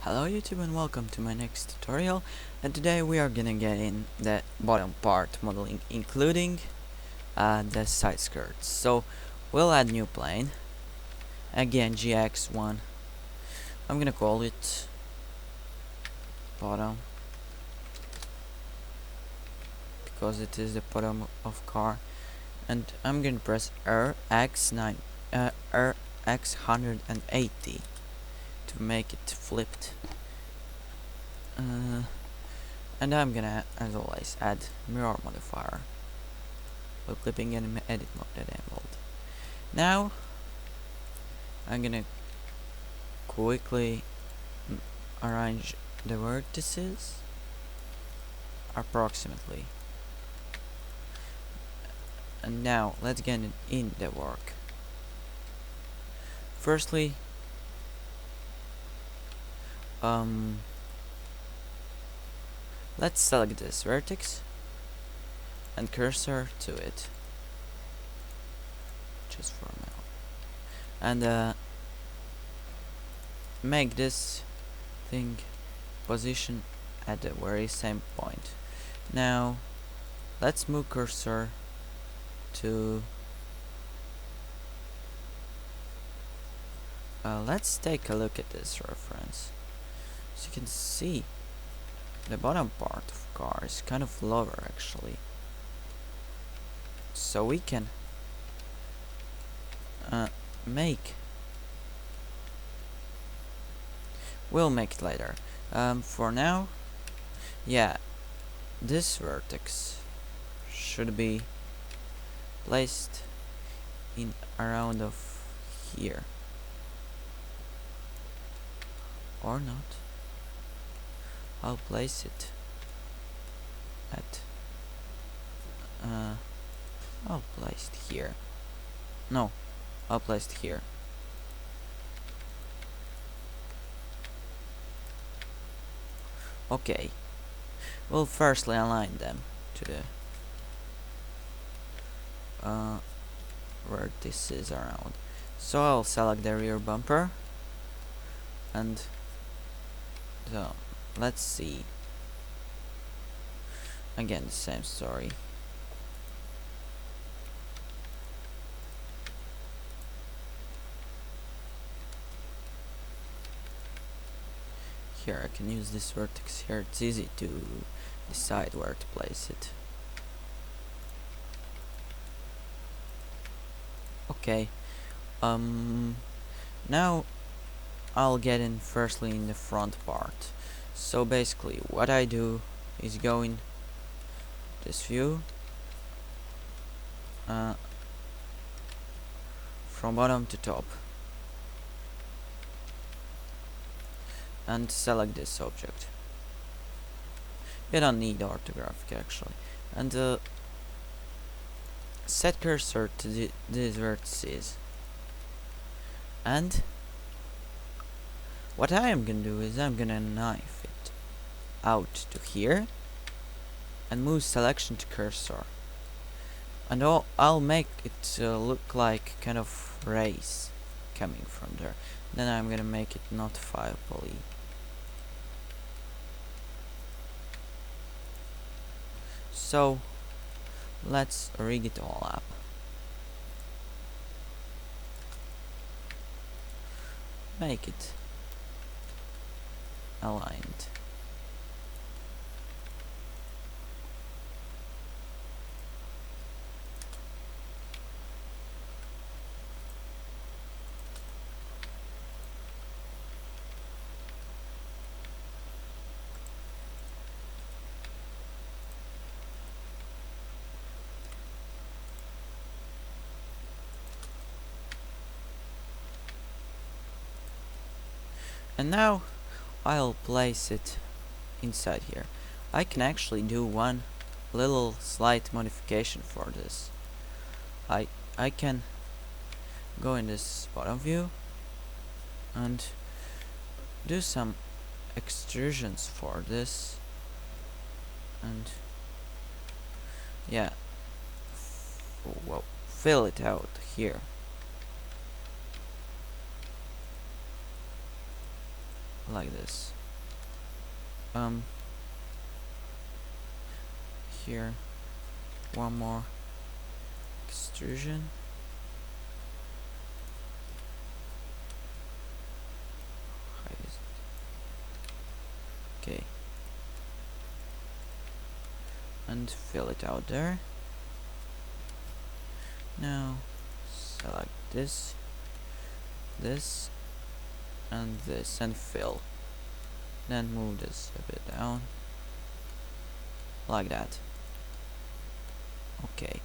Hello YouTube and welcome to my next tutorial, and today we are gonna get in the bottom part modeling, including the side skirts. So we'll add new plane, again GX1. I'm gonna call it bottom because it is the bottom of car, and I'm gonna press RX9 RX180 to make it flipped. And I'm gonna, as always, add mirror modifier while clipping in edit mode enabled. Now I'm gonna quickly arrange the vertices approximately. And now let's get in the work. Firstly, let's select this vertex and cursor to it, just for now, and make this thing position at the very same point. Now let's move cursor to let's take a look at this reference. As you can see, the bottom part of car is kind of lower actually, so we can we'll make it later. For now, yeah, this vertex should be placed in around of here, or not. I'll place it at I'll place it here. No, I'll place it here. Okay, we'll firstly align them to the vertices around. So I'll select the rear bumper, and so let's see. Again, the same story. Here I can use this vertex here. It's easy to decide where to place it. Okay, now I'll get in firstly in the front part. So basically what I do is go in this view from bottom to top and select this object. You don't need orthographic actually, and set cursor to these vertices, and what I am gonna do is I'm gonna knife it out to here and move selection to cursor, and I'll make it look like kind of rays coming from there. Then I'm gonna make it notifiable. So let's rig it all up. Make it aligned. And now I'll place it inside here. I can actually do one little slight modification for this. I can go in this bottom view and do some extrusions for this, and yeah, fill it out here. like this. Here, one more extrusion. Hide it. Okay, and fill it out there. Now select this, this, and this, and fill. Then move this a bit down, like that. Okay.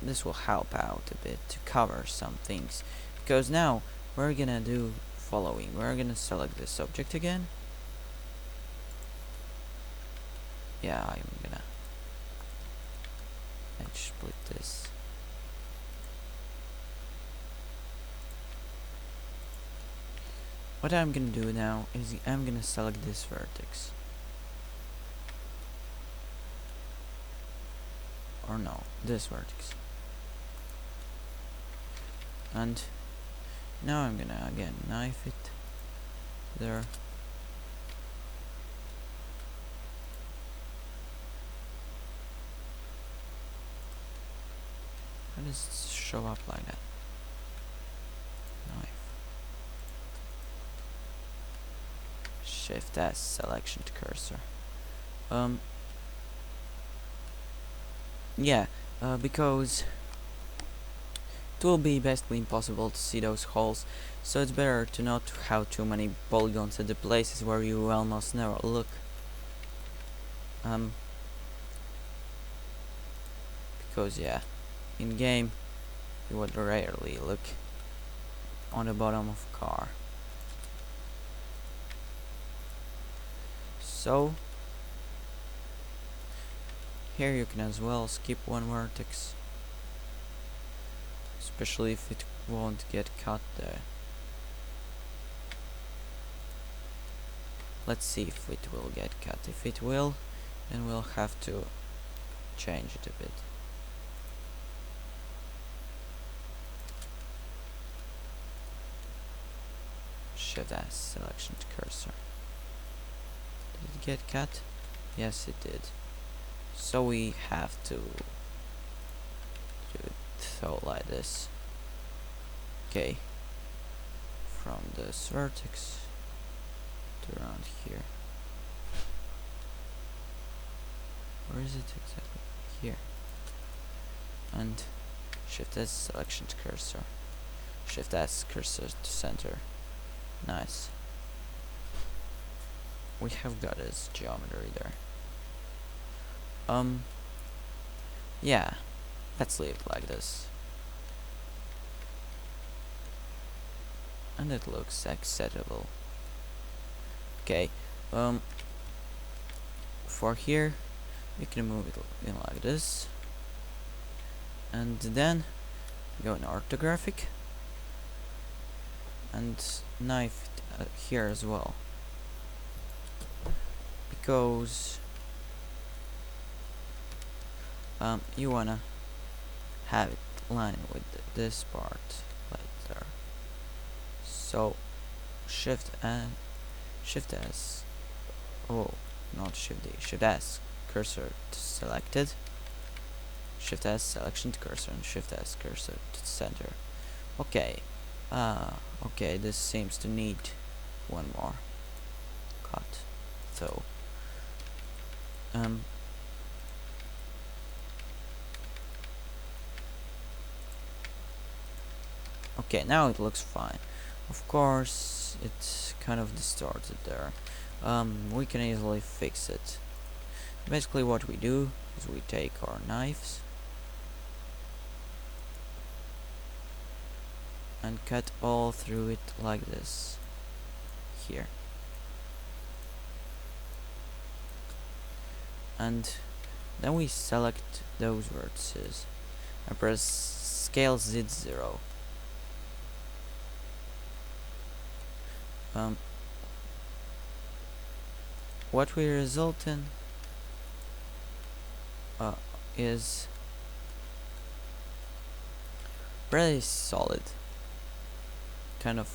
This will help out a bit to cover some things, because now we're gonna do following. We're gonna select this object again. Yeah, I'm gonna edge split this. What I'm gonna do now is I'm gonna select this vertex. Or no, this vertex. And now I'm gonna again knife it there. How does it show up like that? Knife. Shift S, selection to cursor. Yeah, because it will be basically impossible to see those holes, so it's better to not have too many polygons at the places where you almost never look. Because yeah, in game you would rarely look on the bottom of a car. So here you can as well skip one vertex, especially if it won't get cut there. Let's see if it will get cut. If it will, then we'll have to change it a bit. Shift S, selection to cursor. Did it get cut? Yes, it did. So we have to do it so like this. Okay. From this vertex to around here. Where is it exactly? Here. And Shift S, selection to cursor. Shift S, cursor to center. Nice. We have got this geometry there. Yeah, let's leave it like this. And it looks acceptable. Okay, for here, we can move it in like this. And then go in orthographic and knife it here as well, because you wanna have it line with this part right there. So Shift S, oh, not Shift D, Shift S, cursor to selected, Shift S, selection to cursor, and Shift S, cursor to center. Okay. Okay, this seems to need one more cut. So, okay, now it looks fine. Of course, it's kind of distorted there. We can easily fix it. Basically, what we do is we take our knives and cut all through it like this here, and then we select those vertices and press scale Z0. What we result in is pretty solid, kind of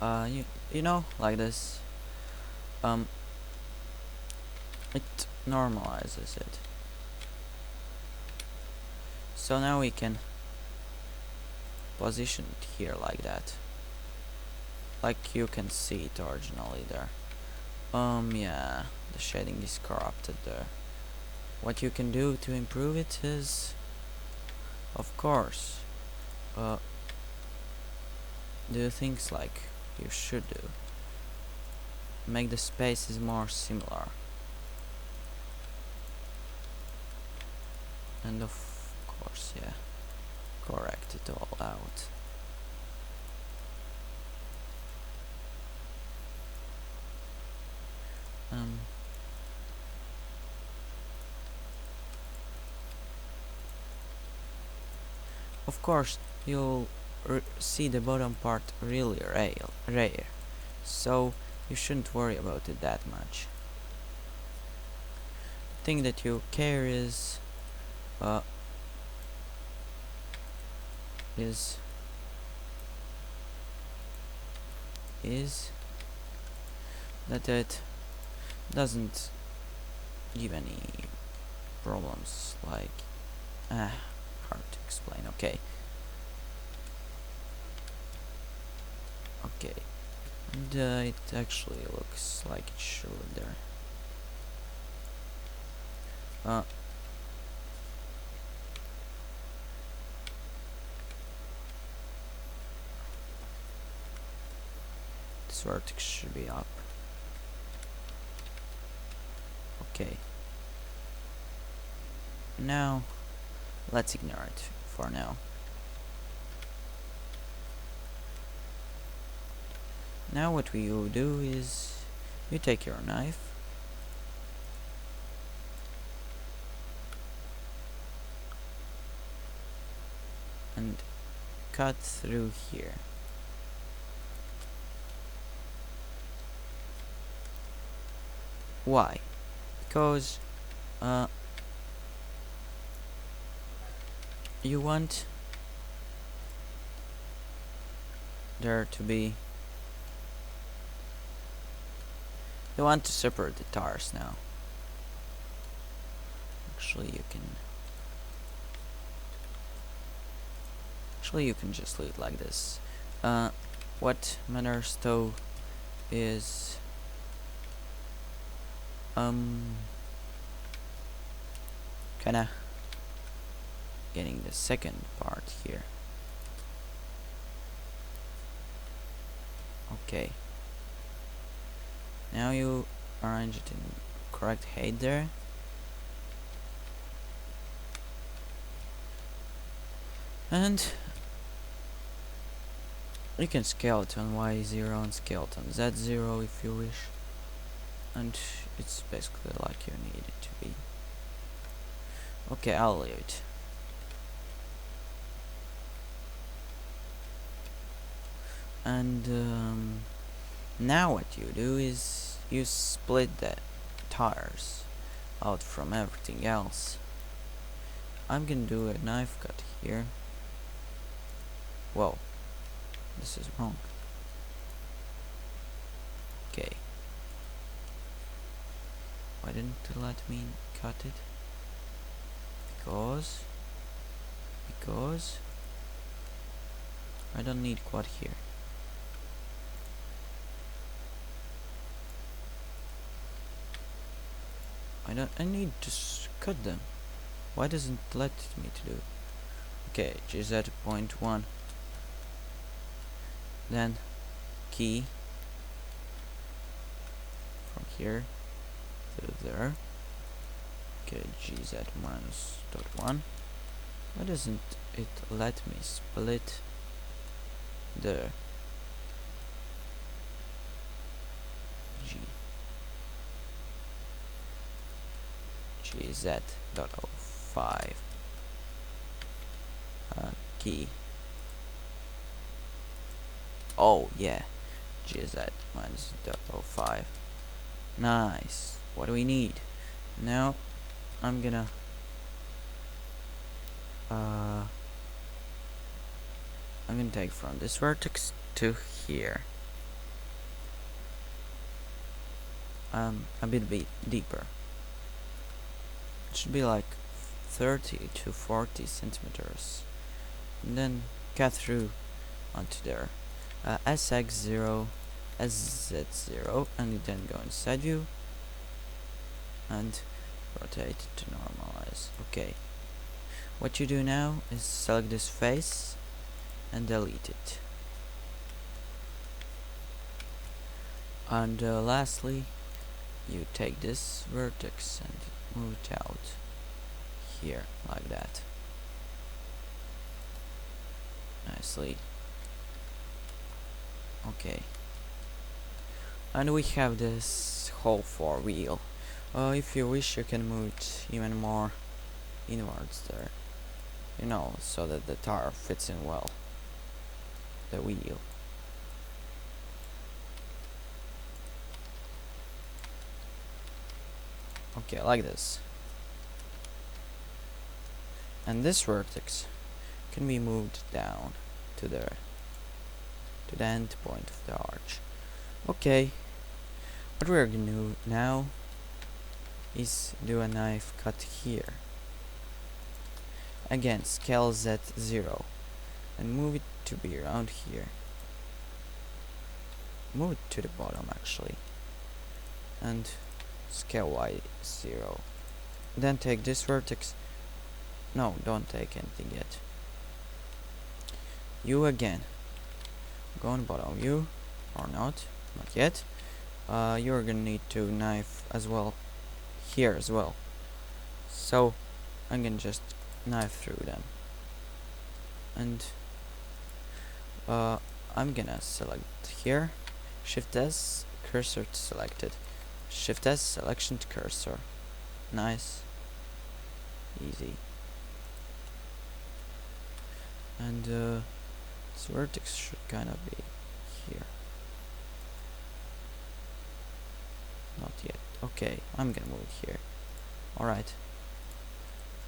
You know, like this. Um, it normalizes it. So now we can position it here like that. Like you can see it originally there. Yeah, the shading is corrupted there. What you can do to improve it is, of course, do things like you should do. Make the spaces more similar. And of course, yeah, correct it all out. Of course, you'll see the bottom part really rare, so you shouldn't worry about it that much. The thing that you care is is that it doesn't give any problems, like hard to explain. Okay, and it actually looks like it should there. This vertex should be up. Okay, now let's ignore it for now. Now what we will do is you take your knife and cut through here. Why? Because you want there to be, you want to separate the tires now. Actually you can just leave it like this. What matters though is kinda getting the second part here. Okay, now you arrange it in correct height there. And you can scale it on Y0 and scale it on Z0 if you wish. And it's basically like you need it to be. Okay, I'll leave it. And now what you do is you split the tires out from everything else. I'm gonna do a knife cut here. Whoa, this is wrong. Okay, why didn't it let me cut it? Because I don't need quad here. I need to cut them. Why doesn't it let me to do? Okay, GZ point 1. Then key from here to there. Okay, GZ minus dot 1. Why doesn't it let me split there? GZ.05 key. Oh yeah, GZ minus .05. Nice. What do we need? Now I'm gonna take from this vertex to here. a bit deeper. It should be like 30 to 40 centimeters. And then cut through onto there. SX0, SZ0, and then go inside view and rotate to normalize. Okay. What you do now is select this face and delete it. And lastly, you take this vertex and move it out here like that. Nicely. Okay. And we have this whole 4-wheel. If you wish, you can move it even more inwards there. You know, so that the tire fits in well. The wheel. Okay, like this. And this vertex can be moved down to the end point of the arch. Okay, what we're gonna do now is do a knife cut here. Again, scale Z0 and move it to be around here. Move it to the bottom actually, and scale Y0. Then take this vertex. No, don't take anything yet. You again. Go on bottom you, or not yet. You're gonna need to knife as well here as well. So I'm gonna just knife through them, and I'm gonna select here, Shift S, cursor to selected, Shift S, selection to cursor. Nice, easy. And this vertex should kind of be here. Not yet. Okay, I'm gonna move it here. Alright.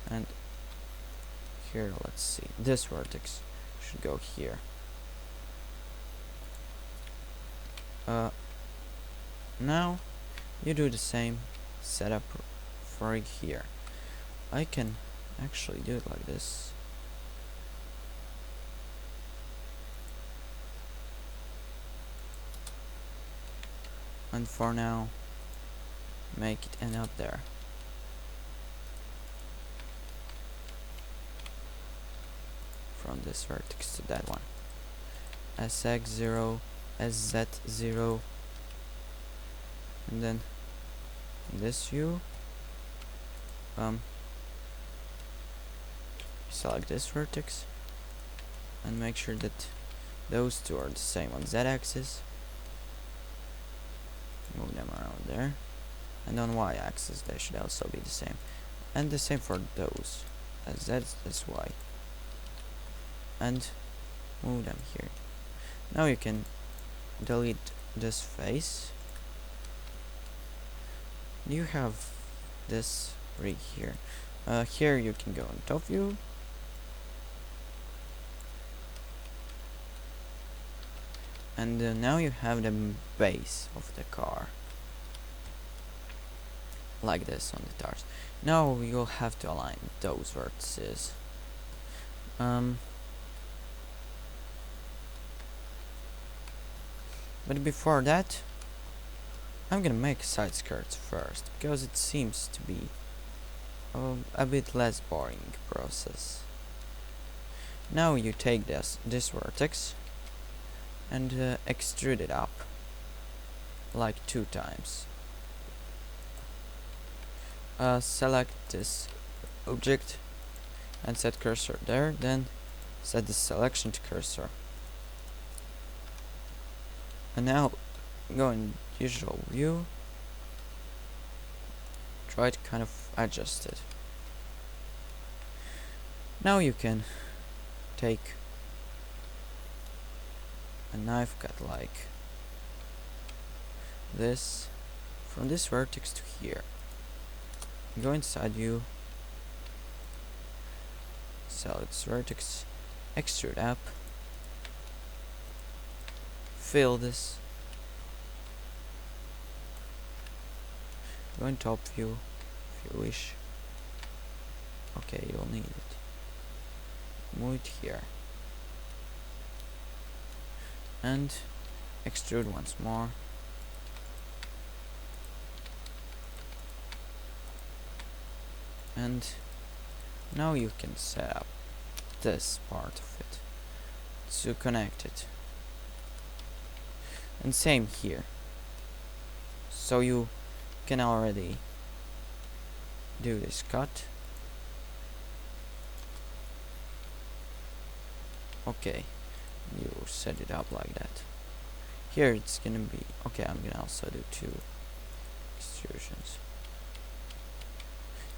And here, let's see. This vertex should go here. Now you do the same setup for it here. I can actually do it like this. And for now, make it end up there. From this vertex to that one. SX0, SZ0, and then this view, select this vertex and make sure that those two are the same on Z-axis. Move them around there, and on Y-axis they should also be the same, and the same for those, as Z as Y, and move them here. Now you can delete this face. You have this rig here. Here you can go on top view, and now you have the base of the car like this on the tires. Now you'll have to align those vertices. But before that, I'm gonna make side skirts first, because it seems to be a bit less boring process. Now you take this vertex and extrude it up like 2 times. Select this object and set cursor there, then set the selection to cursor. And now go in usual view, try to kind of adjust it. Now you can take a knife cut like this from this vertex to here. Go inside view, select this vertex, extrude up, fill this, Go in top view if you wish. Okay, you'll need it. Move it here. And extrude once more. And now you can set up this part of it to connect it. And same here. So you can already do this cut. Okay, you set it up like that. Here it's gonna be okay. I'm gonna also do 2 extrusions.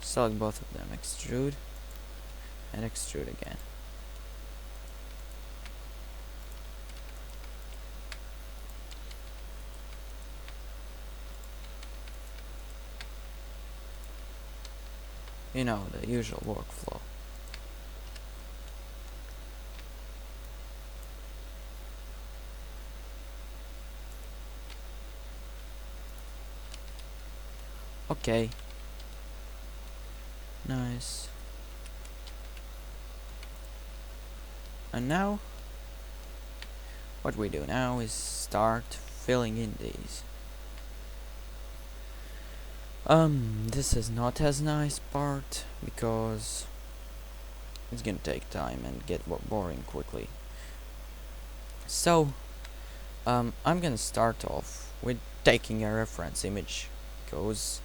Select both of them, extrude and extrude again. You know, the usual workflow. Okay. Nice. And now, what we do now is start filling in these. This is not as nice part because it's gonna take time and get boring quickly. So, I'm gonna start off with taking a reference image because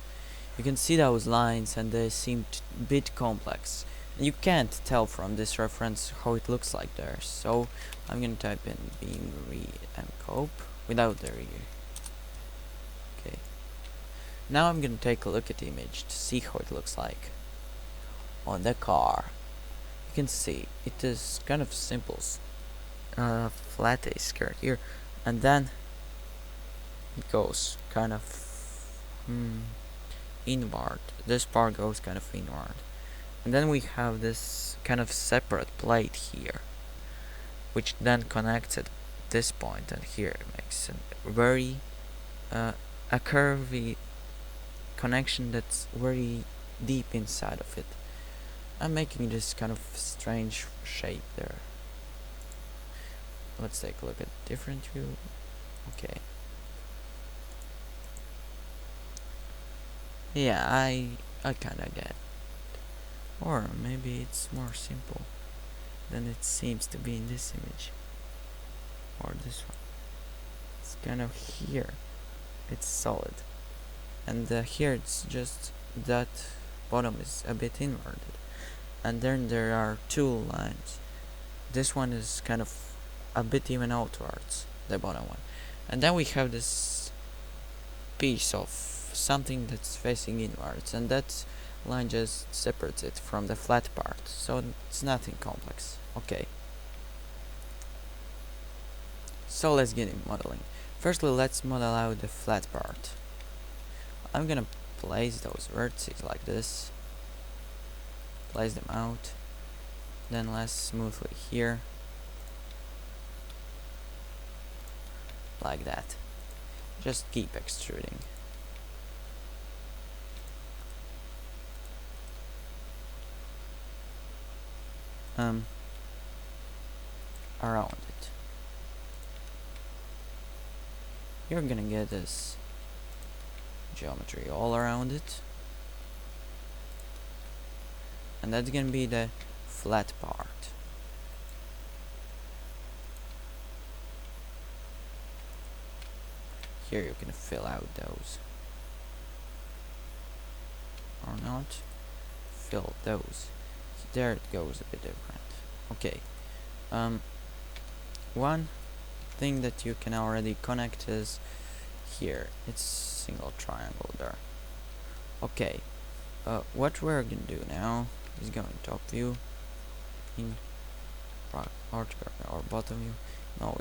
you can see those lines and they seem a bit complex. You can't tell from this reference how it looks like there, so I'm gonna type in BMW and Coupe without the rear. Okay. Now I'm gonna take a look at the image to see how it looks like on the car. You can see it is kind of simple, flat A skirt here, and then it goes kind of inward. This part goes kind of inward. And then we have this kind of separate plate here, which then connects at this point and here. It makes a very a curvy connection that's very deep inside of it. I'm making this kind of strange shape there. Let's take a look at different view. Okay. Yeah, I kinda get it. Or maybe it's more simple than it seems to be in this image. Or this one. It's kind of here. It's solid. And here it's just that bottom is a bit inverted. And then there are 2 lines. This one is kind of a bit even outwards, the bottom one. And then we have this piece of something that's facing inwards, and that line just separates it from the flat part, so it's nothing complex. Okay. So let's get in modeling. Firstly, let's model out the flat part. I'm gonna place those vertices like this. Place them out. Then let's smoothly here. Like that. Just keep extruding. Around it. You're gonna get this geometry all around it, and that's gonna be the flat part. Here you can fill out those, or not fill those. There it goes a bit different. Okay. One thing that you can already connect is here. It's single triangle there. Okay. What we're gonna do now is go in top view, in or bottom view, no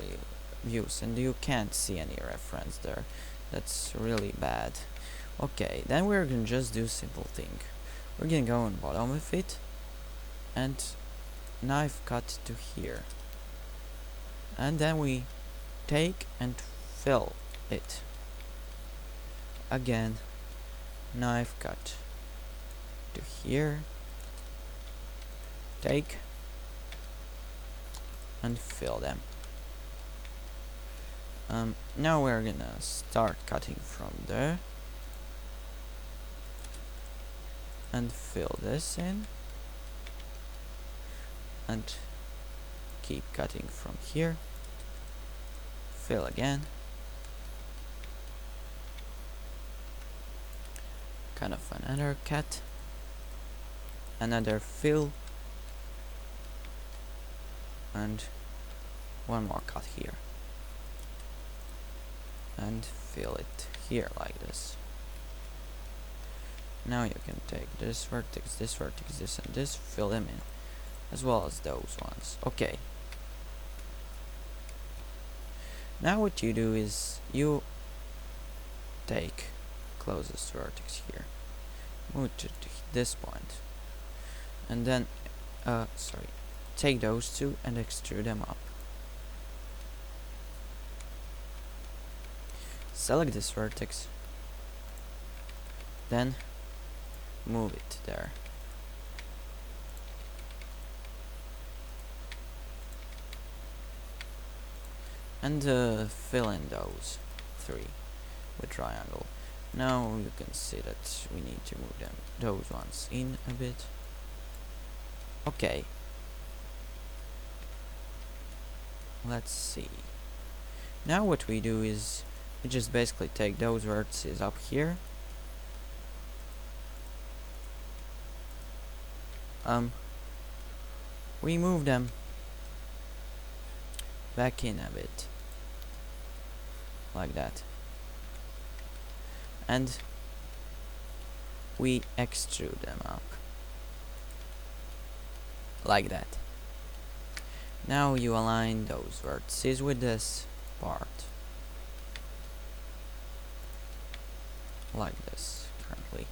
views, and you can't see any reference there. That's really bad. Okay, then we're gonna just do simple thing. We're gonna go on bottom of it and knife cut to here, and then we take and fill it again knife cut to here, take and fill them. Now we're gonna start cutting from there and fill this in and keep cutting from here, fill again, kind of another cut, another fill, and one more cut here, and fill it here like this. Now you can take this vertex, this and this, fill them in, as well as those ones. Okay. Now what you do is you take closest vertex here, move to this point, and then take those two and extrude them up. Select this vertex, then move it there. And fill in those three with triangle. Now you can see that we need to move those ones in a bit. Okay. Let's see. Now what we do is we just basically take those vertices up here. We move them back in a bit, like that, and we extrude them up, like that. Now you align those vertices with this part, like this, currently.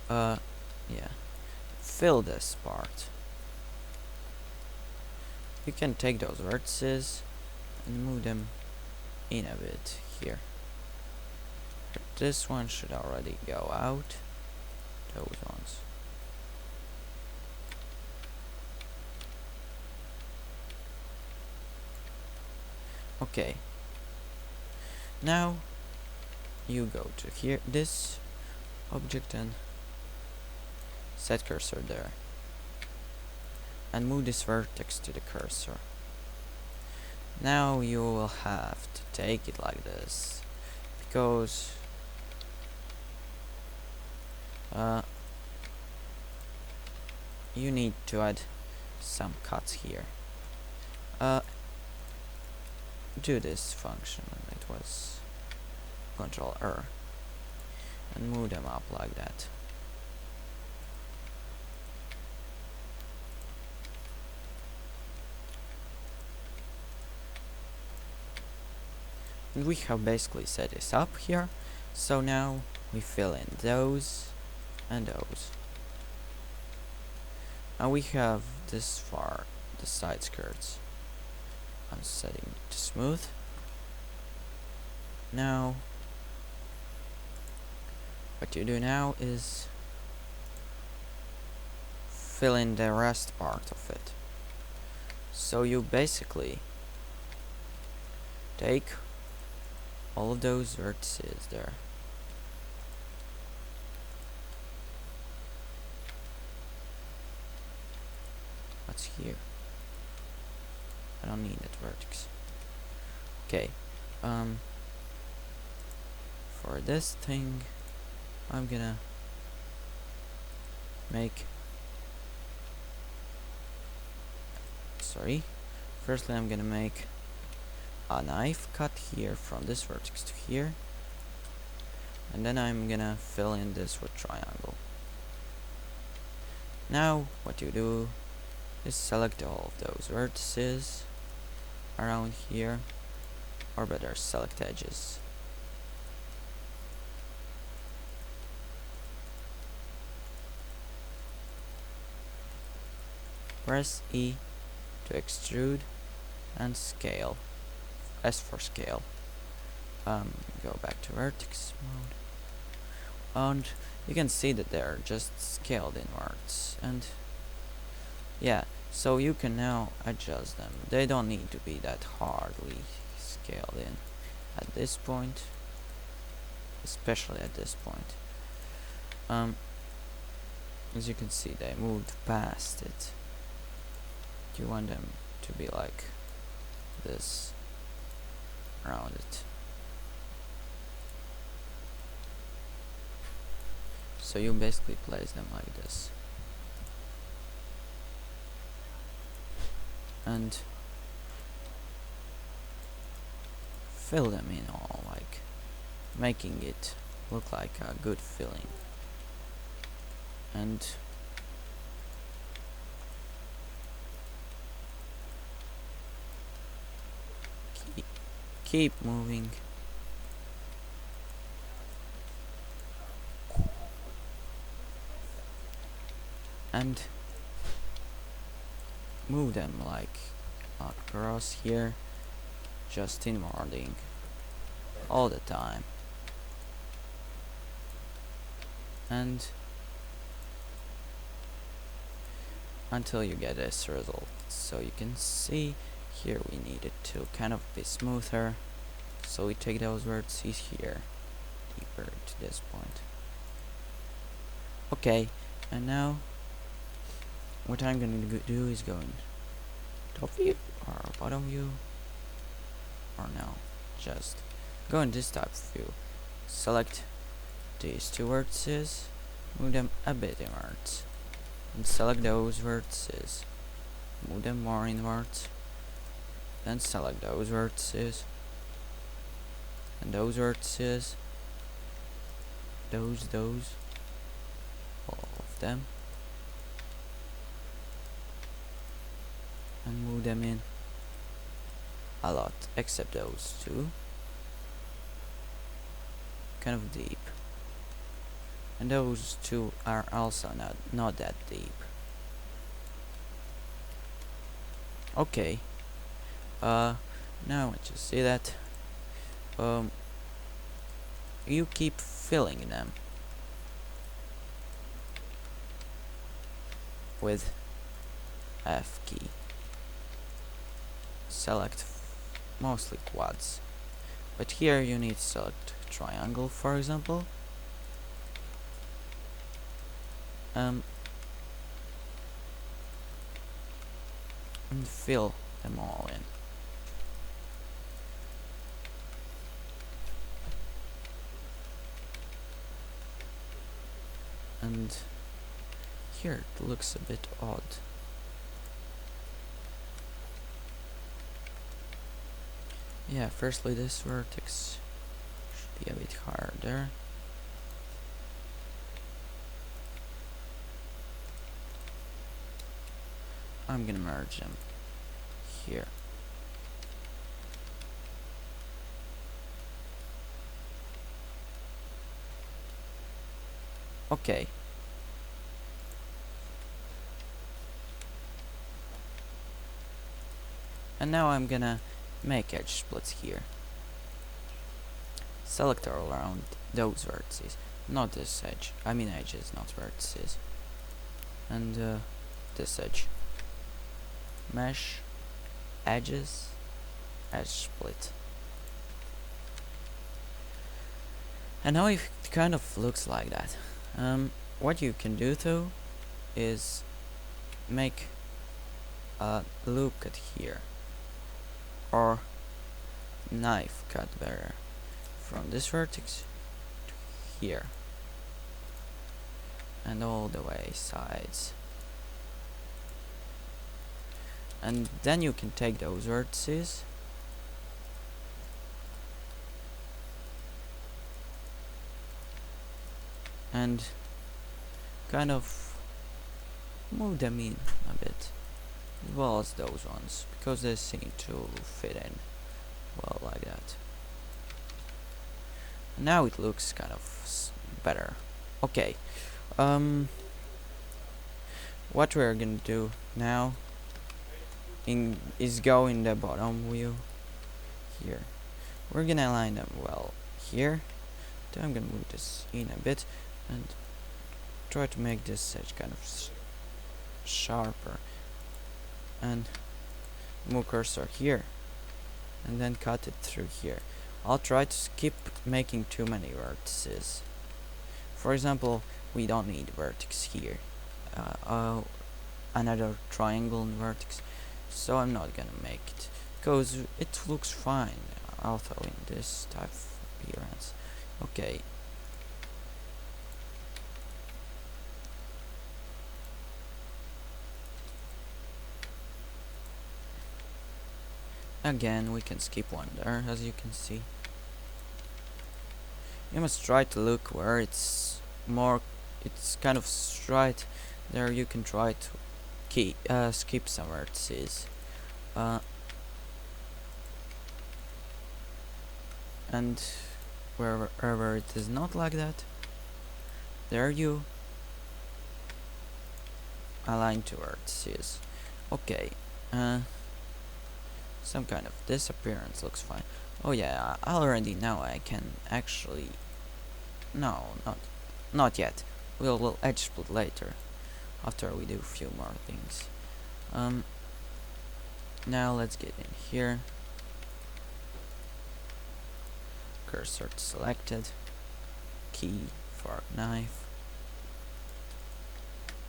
Yeah. Fill this part. You can take those vertices and move them in a bit here. But this one should already go out. Those ones. Okay. Now you go to here, this object, and set cursor there. And move this vertex to the cursor. Now you will have to take it like this, because you need to add some cuts here. Do this function, and it was Control R, and move them up like that. And we have basically set this up here, so now we fill in those and those. Now we have this far the side skirts. I'm setting to smooth. Now what you do now is fill in the rest part of it. So you basically take all of those vertices there, what's here? I don't need that vertex. Okay, for this thing I'm gonna make, firstly I'm gonna make a knife cut here from this vertex to here, and then I'm gonna fill in this with triangle. Now what you do is select all of those vertices around here, or better, select edges. Press E to extrude and scale. S for scale. Go back to vertex and you can see that they're just scaled inwards, and yeah, so you can now adjust them. They don't need to be that hardly scaled in at this point, especially at this point. As you can see, they moved past it. You want them to be like this around it. So you basically place them like this. And fill them in all, like making it look like a good filling. And keep moving. And move them like across here, just inwarding all the time. And until you get this result. So you can see here we need it to kind of be smoother, so we take those vertices here deeper to this point. Okay, and now what I'm gonna do is go in top view or bottom view, or no, just go in this type of view, select these two vertices, move them a bit inwards, and select those vertices, move them more inwards, then select those vertices, and those vertices, those, all of them, and move them in a lot, except those two, kind of deep. And those two are also not that deep. Okay. Now once you see that, you keep filling them with F key. Select mostly quads, but here you need to select triangle, for example. And fill them all in. And here it looks a bit odd. Yeah, firstly this vertex should be a bit higher there. I'm gonna merge them here. Okay. And now I'm gonna make edge splits here. Select all around those vertices, not this edge. I mean edges, not vertices. And this edge. Mesh, edges, edge split. And now it kind of looks like that. What you can do though is make a loop cut here, or knife cut better, from this vertex to here and all the way sides. And then you can take those vertices and kind of move them in a bit, as well as those ones, because they seem to fit in well like that. Now it looks kind of better. Okay, what we're gonna do now is go in the bottom view here. We're gonna align them well here. Then I'm gonna move this in a bit, and try to make this edge kind of sharper, and move cursor here, and then cut it through here. I'll try to skip making too many vertices. For example, we don't need vertex here, another triangle and vertex, so I'm not gonna make it, because it looks fine also in this type of appearance. Okay. Again, we can skip one there, as you can see. You must try to look where it's kind of straight. There you can try to skip some vertices. And wherever it is not like that, there you align two vertices. Okay. Some kind of this appearance looks fine. Oh yeah, I already know I can actually... No, not yet. We'll edge split later, after we do a few more things. Now let's get in here. Cursor selected. Key for knife.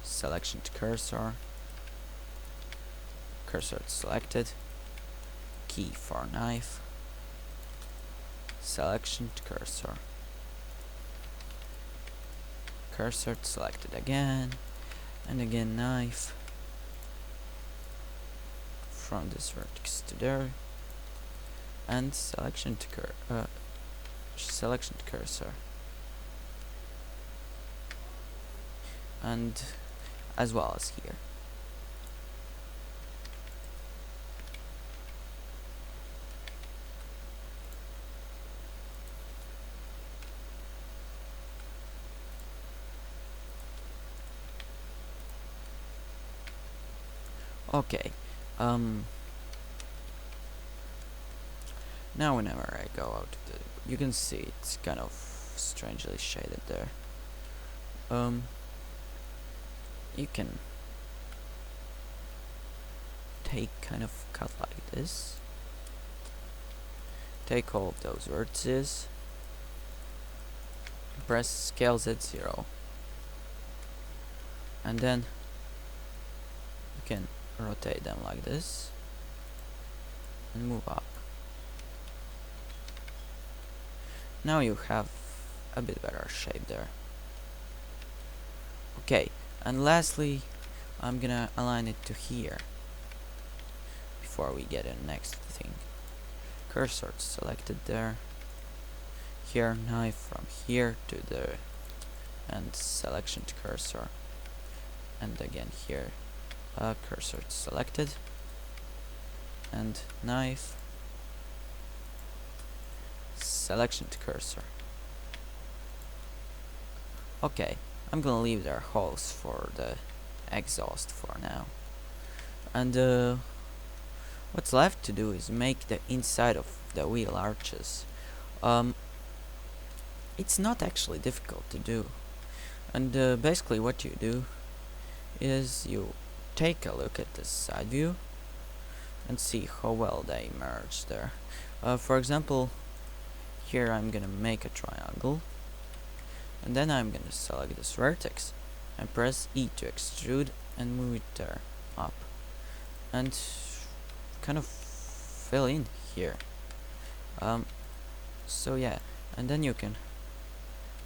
Selection to cursor. Cursor selected. Key for knife. Selection to cursor. Cursor selected again, and again knife. From this vertex to there, and selection to cursor, and as well as here. Okay, now whenever I go out of you can see it's kind of strangely shaded there. You can take kind of cut like this, take all of those vertices, press scale Z0, and then you can rotate them like this and move up. Now you have a bit better shape there. Okay, and lastly I'm gonna align it to here before we get in the next thing. Cursor selected there, here knife from here to there, and selection to cursor, and again here cursor selected, and knife, selection to cursor. Okay, I'm gonna leave their holes for the exhaust for now, and what's left to do is make the inside of the wheel arches. It's not actually difficult to do, and basically what you do is you take a look at the side view and see how well they merge there. For example, here I'm gonna make a triangle, and then I'm gonna select this vertex and press E to extrude and move it there up, and kind of fill in here. So yeah, and then you can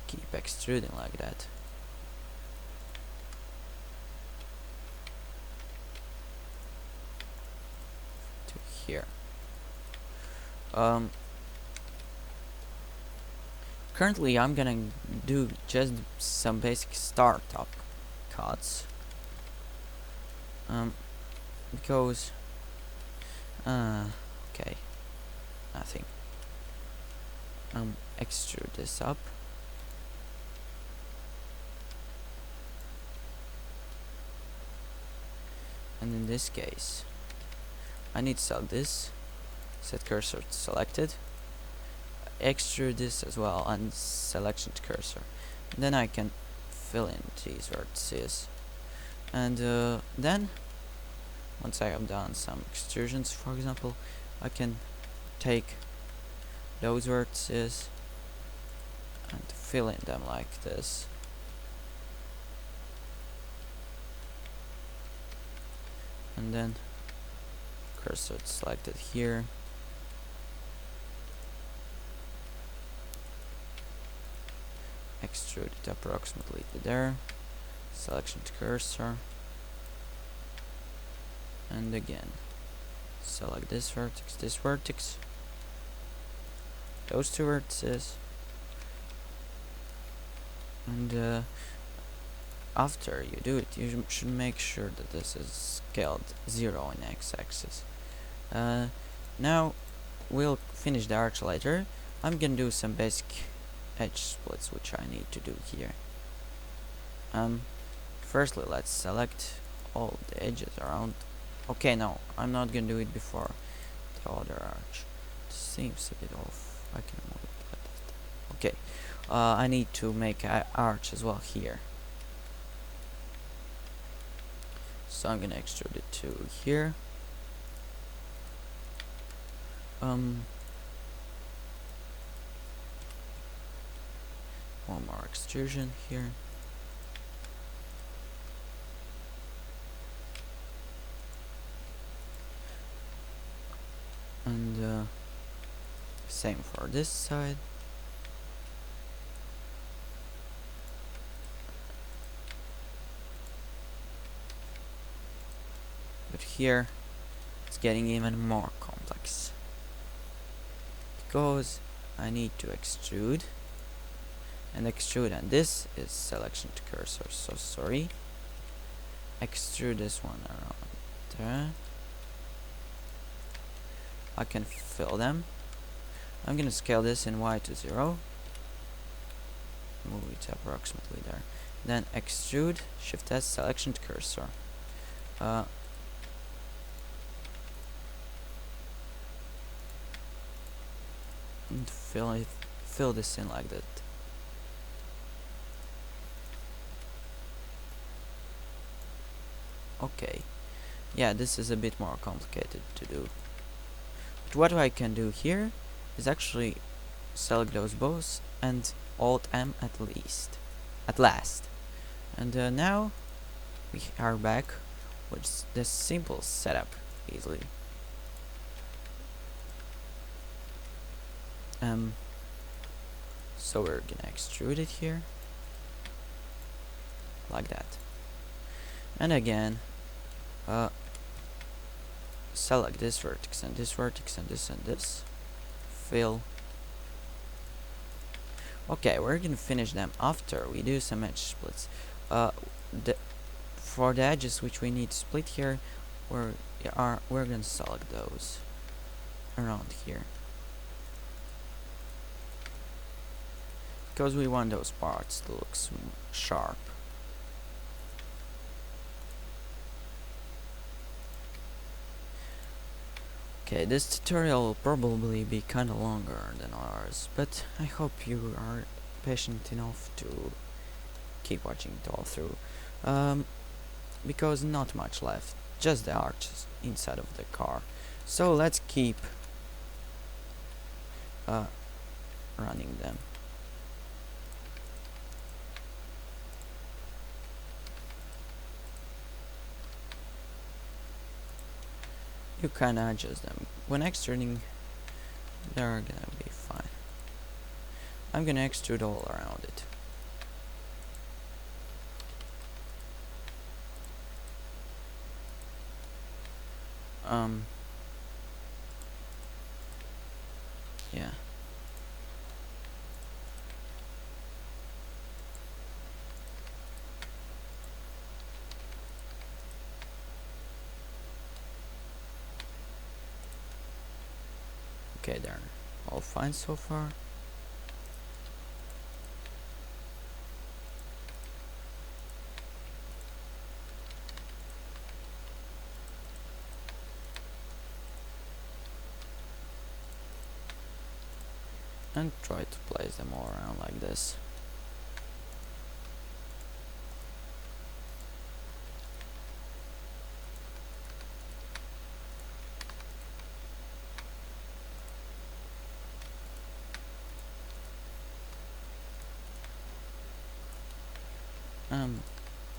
keep extruding like that. To here. Currently I'm gonna do just some basic startup cuts, because okay, nothing. Extrude this up, and in this case I need to select this, set cursor to selected, extrude this as well, and selection to cursor. And then I can fill in these vertices. And then, once I have done some extrusions, for example, I can take those vertices and fill in them like this. And then cursor selected here. Extrude it approximately to there. Selection to cursor. And again, select this vertex, those two vertices, and after you do it, you should make sure that this is scaled 0 in x-axis. Now we'll finish the arch later. I'm gonna do some basic edge splits which I need to do here. Firstly, let's select all the edges around. Okay, no, I'm not gonna do it before the other arch. It seems a bit off. I can move it like that. Okay, I need to make an arch as well here. So I'm gonna extrude it to here. One more extrusion here. And same for this side. But here it's getting even more complex because I need to extrude and this is selection to cursor, so sorry. Extrude this one around there. I can fill them. I'm gonna scale this in Y to 0. Move it approximately there. Then extrude, Shift S, selection to cursor. And fill this in like that. Okay. Yeah, this is a bit more complicated to do. But what I can do here is actually select those both and Alt M at last. And now we are back with this simple setup easily. So we're gonna extrude it here like that, and again select this vertex and this vertex and this and this, fill. Okay, we're gonna finish them after we do some edge splits. For the edges which we need to split here, we're gonna select those around here because we want those parts to look sharp. Okay, this tutorial will probably be kinda longer than ours, but I hope you are patient enough to keep watching it all through. Because not much left, just the arches inside of the car. So let's keep running them. You can adjust them. When extruding, they're gonna be fine. I'm gonna extrude all around it. Yeah. Okay, they're all fine so far. And try to place them all around like this.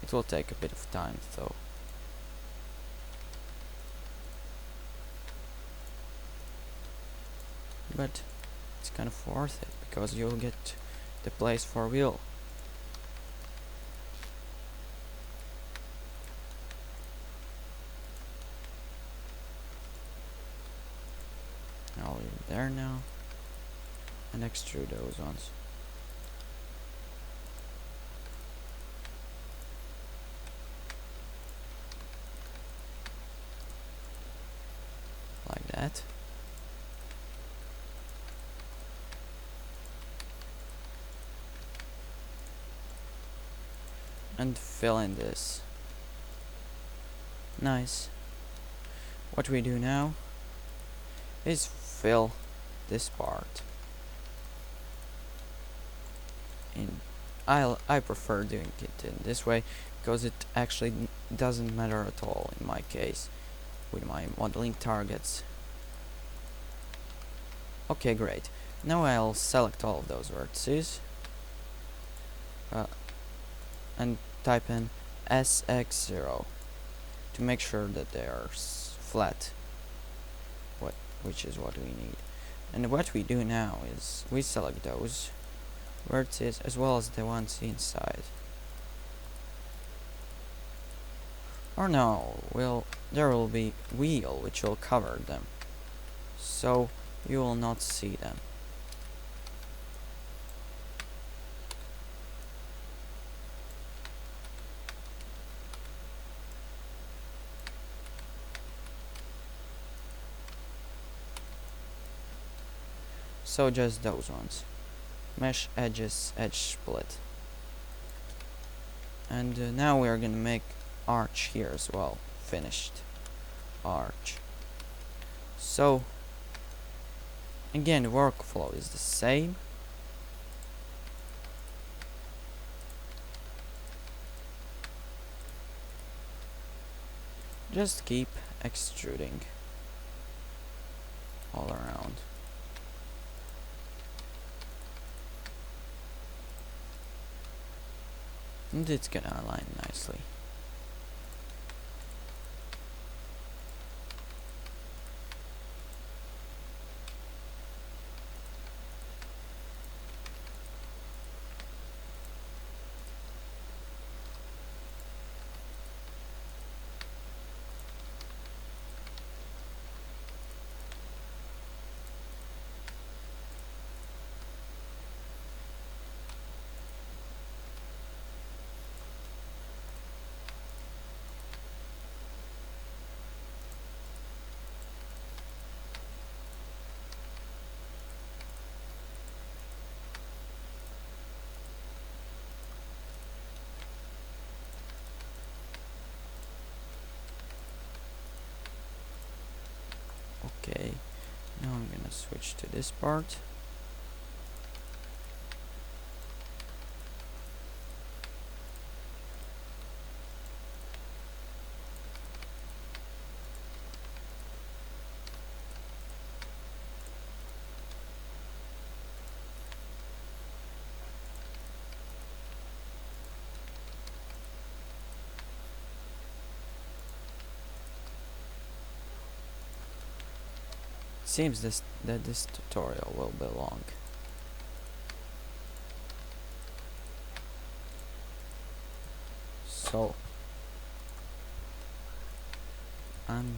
It will take a bit of time though. But it's kind of worth it because you'll get the place for real. I'll leave it there now and extrude those ones. Like that. And fill in this. Nice. What we do now is fill this part in. I prefer doing it in this way because it actually doesn't matter at all in my case with my modeling targets. Okay, great. Now I'll select all of those vertices and type in SX0 to make sure that they are flat, which is what we need. And what we do now is we select those vertices as well as the ones inside. Or no, there will be wheel which will cover them, so you will not see them. So just those ones. Mesh edges, edge split. And now we are gonna make arch here as well. Finished arch. So again, the workflow is the same. Just keep extruding all around. And it's gonna align nicely. Okay, now I'm gonna switch to this part. Seems that this tutorial will be long. So and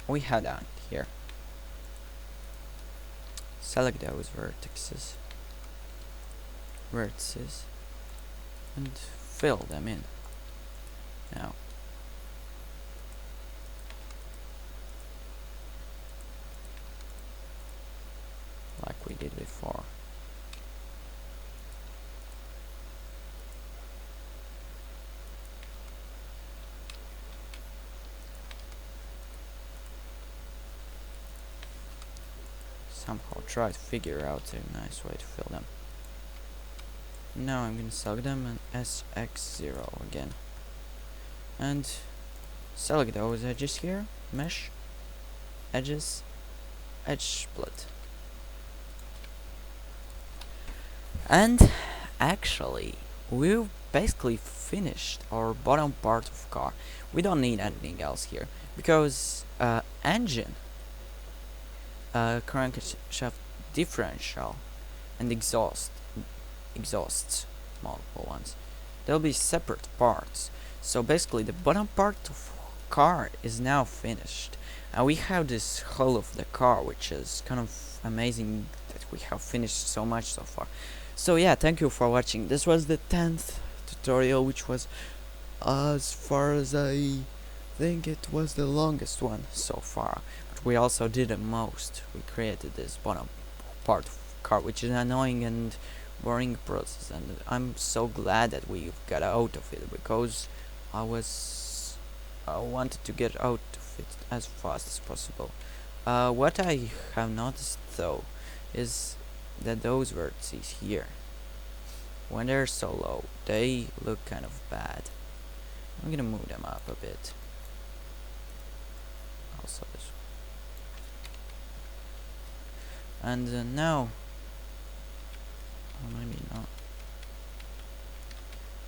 we head out here. Select those vertices, and fill them in. Now, somehow try to figure out a nice way to fill them. Now I'm gonna select them and SX0 again. And select those edges here, mesh, edges, edge split. And actually, we've basically finished our bottom part of car. We don't need anything else here because engine, crankshaft differential, and exhausts, multiple ones. They'll be separate parts. So basically, the bottom part of car is now finished, and we have this hull of the car, which is kind of amazing that we have finished so much so far. So yeah, thank you for watching. This was the 10th tutorial, which was, as far as I think, it was the longest one so far. But we also did the most. We created this bottom part of car, which is an annoying and boring process, and I'm so glad that we got out of it, because I wanted to get out of it as fast as possible. What I have noticed though is that those vertices here, when they're so low, they look kind of bad. I'm gonna move them up a bit. Also this one. And now, maybe not.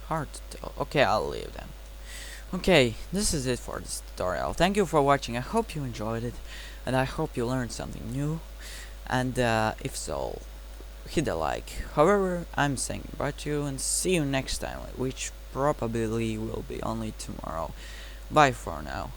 Hard to tell. Okay, I'll leave them. Okay, this is it for this tutorial. Thank you for watching. I hope you enjoyed it, and I hope you learned something new. And if so, hit the like. However, I'm saying goodbye to you and see you next time, which probably will be only tomorrow. Bye for now.